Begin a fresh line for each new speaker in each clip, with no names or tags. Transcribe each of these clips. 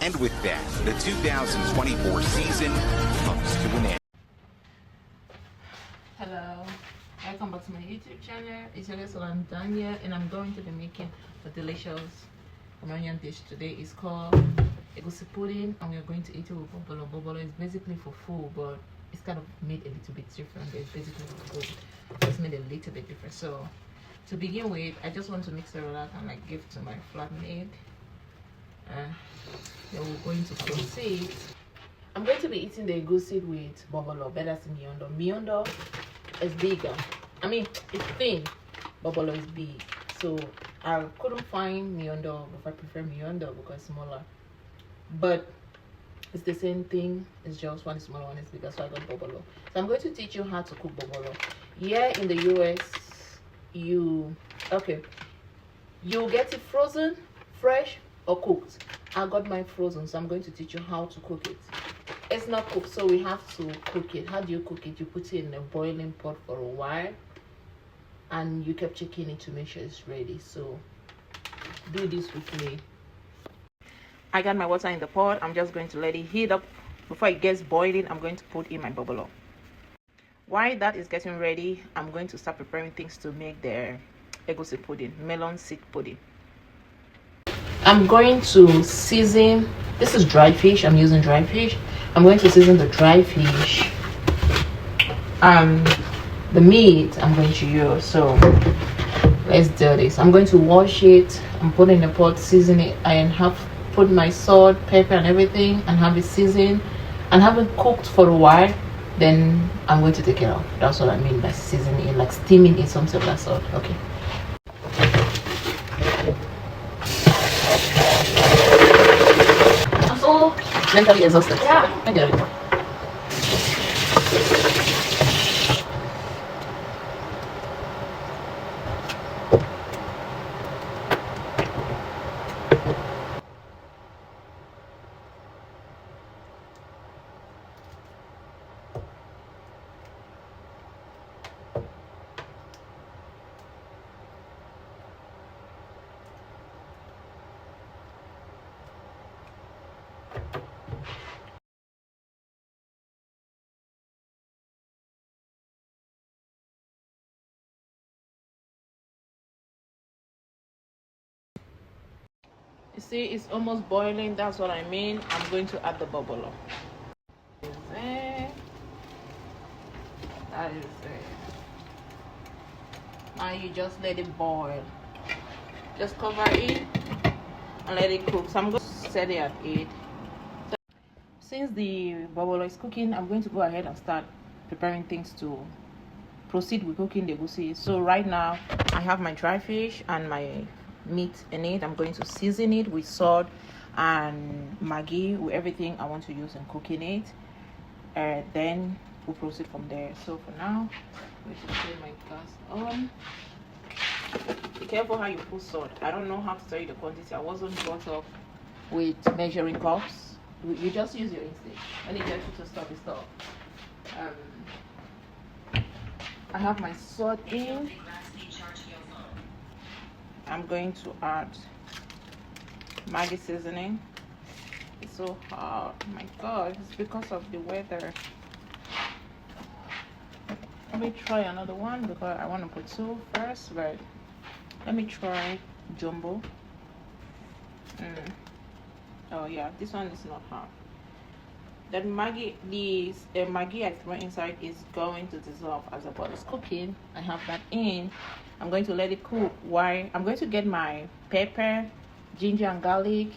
And with that, the 2024 season comes to an end.
Hello, welcome back to my YouTube channel. It's your girl Daniel, and I'm going to be making a delicious Cameroonian dish today. It's called Egusi pudding, and we're going to eat it with Bobolo. Bobolo is basically for food, but it's kind of made a little bit different. It's basically for food, it's made a little bit different. So to begin with, I just want to mix it up and like give to my flatmate. Then we're going to proceed. I'm going to be eating the egusi with Bobolo, better than miondo. Miondo is bigger. I mean, it's thin. Bobolo is big. So I couldn't find miondo, but I prefer miondo because it's smaller. But it's the same thing. It's just one is smaller, one is bigger. So I got Bobolo. So I'm going to teach you how to cook Bobolo. Here in the US, you get it frozen, fresh, or cooked. I got mine frozen, so I'm going to teach you how to cook it. It's not cooked, so we have to cook it. How do you cook it? You put it in a boiling pot for a while, and you keep checking it to make sure it's ready. So do this with me. I got my water in the pot. I'm just going to let it heat up. Before it gets boiling, I'm going to put in my Bobolo. While that is getting ready, I'm going to start preparing things to make the egusi pudding, melon seed pudding. I'm going to season. This is dried fish. I'm using dried fish. I'm going to season the dried fish. The meat I'm going to use. So let's do this. I'm going to wash it and put it in the pot, season it, and put my salt, pepper, and everything, and have it seasoned and have it cooked for a while. Then I'm going to take it off. That's what I mean by seasoning it, like steaming it, something of that sort. Okay. I'm so mentally exhausted. Yeah, I get it. You see, it's almost boiling. That's what I mean. I'm going to add the Bobolo. That is it. Now you just let it boil. Just cover it and let it cook. So I'm going to set it at 8. So since the Bobolo is cooking, I'm going to go ahead and start preparing things to proceed with cooking the egusi. So right now I have my dry fish and my meat in it. I'm going to season it with salt and Maggi, with everything I want to use in cooking it, and then we'll proceed from there. So for now, I'm going to turn my gas on. Be careful how you put salt. I don't know how to tell you the quantity. I wasn't brought up with measuring cups. You just use your instinct. When it gets you to stop, it stop. I have my salt in. I'm going to add Maggi seasoning. It's so hot. Oh my god, it's because of the weather. Let me try another one because I want to put 2 first, but let me try jumbo. Oh yeah, this one is not hot. That Maggi, Maggi I throw inside is going to dissolve as the pot is cooking. I have that in. I'm going to let it cook while I'm going to get my pepper, ginger and garlic,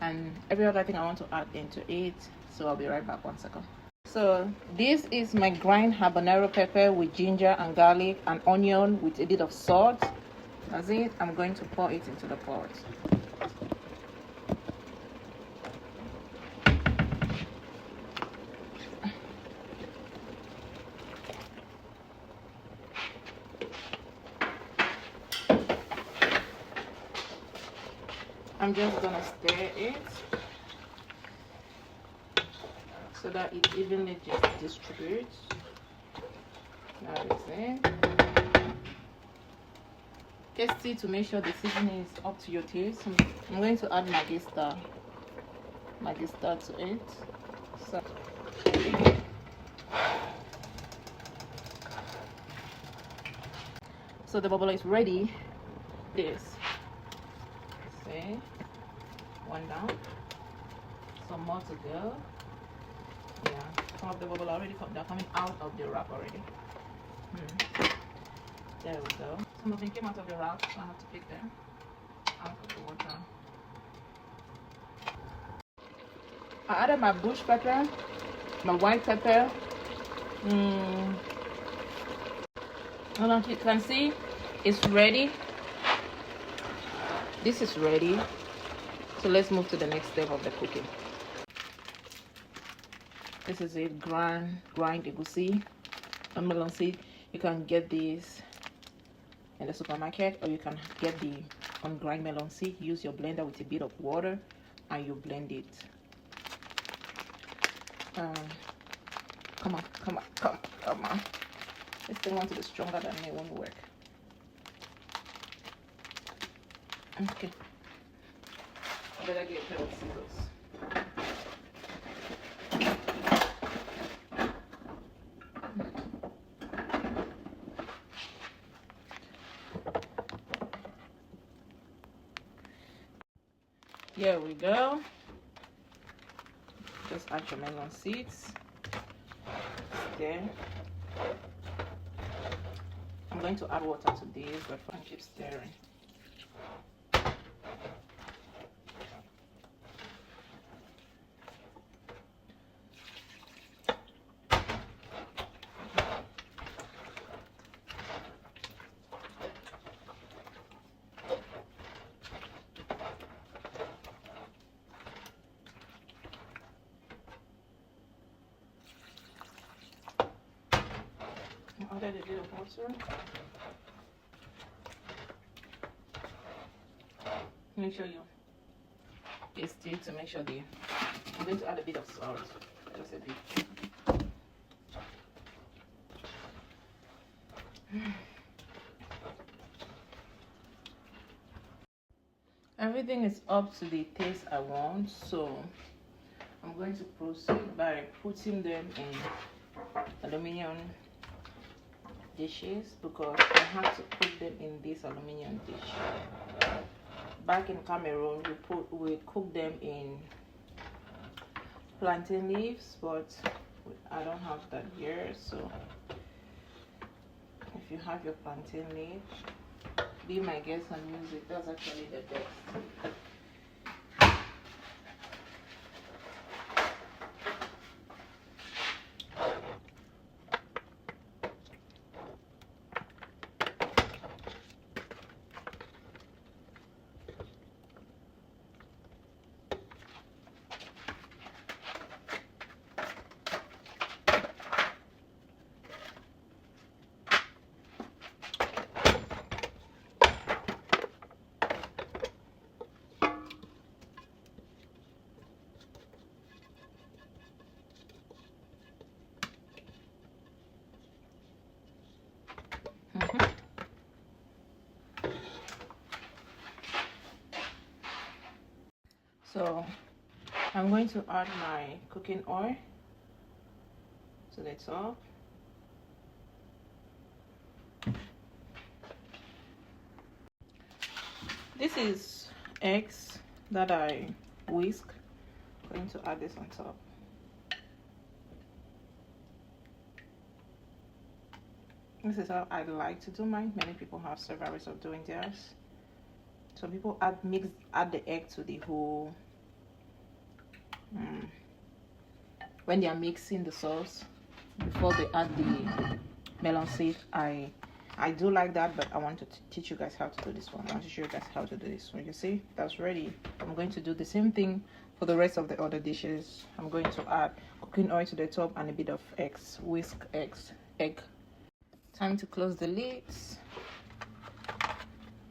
and every other thing I want to add into it. So I'll be right back, 1 second. So this is my grind habanero pepper with ginger and garlic and onion with a bit of salt. That's it. I'm going to pour it into the pot. I'm just gonna stir it so that it evenly just distributes. That is it. Tasty to make sure the seasoning is up to your taste. I'm going to add Maggi star. Maggi star to it. So the bubble is ready. This, see, one down, some more to go. Yeah, some of the bubble already they're coming out of the wrap already. There we go. Some of them came out of the wrap, so I have to pick them out of the water. I added my bush pepper, my white pepper. I don't know if you can see, it's ready. This is ready. So let's move to the next step of the cooking. This is it, grind egusi, a melon seed. You can get these in the supermarket, or you can get the unground melon seed. Use your blender with a bit of water and you blend it. Come on. This thing wants to be stronger than me, it won't work. Okay. I better get a pair of scissors. Here we go. Just add your melon seeds. There. I'm going to add water to this, but I keep stirring. I added a bit of water. Make sure you taste it to make sure I'm going to add a bit of salt, just a bit. Everything is up to the taste I want, so I'm going to proceed by putting them in aluminum dishes, because I have to put them in this aluminum dish. Back in Cameroon, we cook them in plantain leaves, but I don't have that here. So if you have your plantain leaf, be my guest and use it. That's actually the best. So I'm going to add my cooking oil to the top. This is eggs that I whisk. I'm going to add this on top. This is how I like to do mine. Many people have several ways of doing theirs. Some people add the egg to the whole when they are mixing the sauce before they add the melon seed. I do like that, but I want to teach you guys how to do this one. I want to show you guys how to do this one. You see, that's ready. I'm going to do the same thing for the rest of the other dishes. I'm going to add cooking oil to the top and a bit of eggs. Whisk egg. Time to close the lids.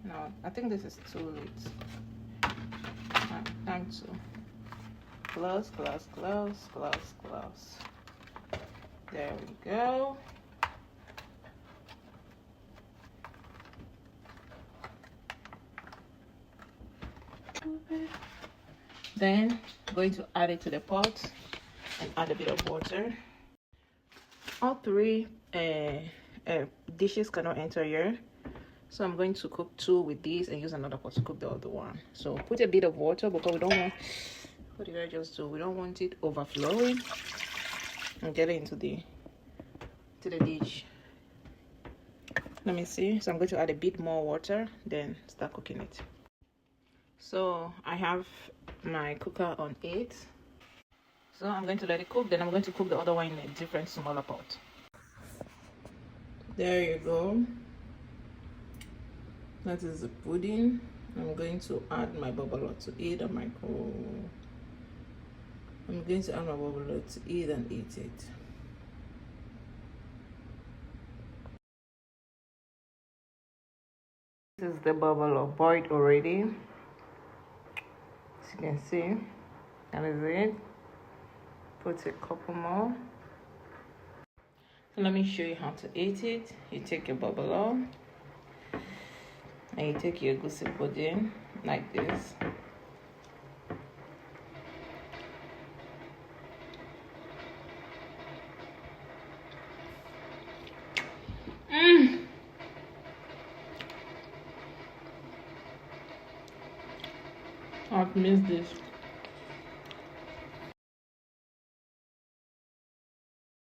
No, I think this is 2 lids. Time to close. There we go. Then I'm going to add it to the pot and add a bit of water. All three dishes cannot enter here, so I'm going to cook 2 with this and use another pot to cook the other one. So put a bit of water because we don't want, what did I just do? We don't want it overflowing and get it into the dish. Let me see. So I'm going to add a bit more water, then start cooking it. So I have my cooker on 8. So I'm going to let it cook, then I'm going to cook the other one in a different smaller pot. There you go. That is the pudding. I'm going to add my bobolo to it and I'm going to add my bobolo to it and eat it. This is the bobolo boiled already. As you can see, that is it. Put a couple more. So let me show you how to eat it. You take your bobolo and you take your egusi pudding like this. I've missed this.